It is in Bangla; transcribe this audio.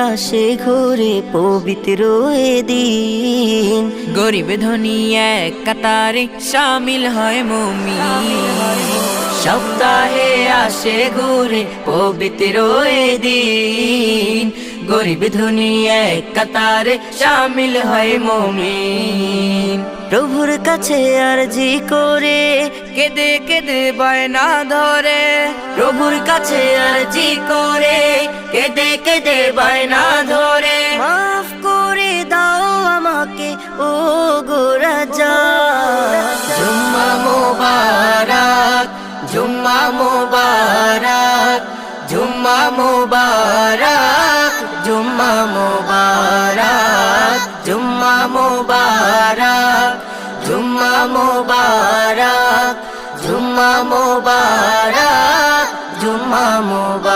আসে ঘুরে পবিত্র এ দিন। গরিব ধনী এক কাতারে শামিল হয় মুমিন। সপ্তাহে আসে ঘুরে পবিত্র এ দিন। গরিব ধনী এক কাতারে শামিল হয় মুমিন। প্রভুর কাছে আরজি করে কেঁদে কেঁদে বায়না ধরে, প্রভুর কাছে আরজি করে কেঁদে কেঁদে বায়না ধরে, মাফ করে দাও আমাকে ও গো রাজা। জুম্মা মোবারক, জুম্মা মোবারক, জুম্মা মোবারক, জুম্মা মোবারক, জুম্মা মোবারক, জুম্মা মোবারক, জুম্মা মোবারক, জুম্মা মোবারক।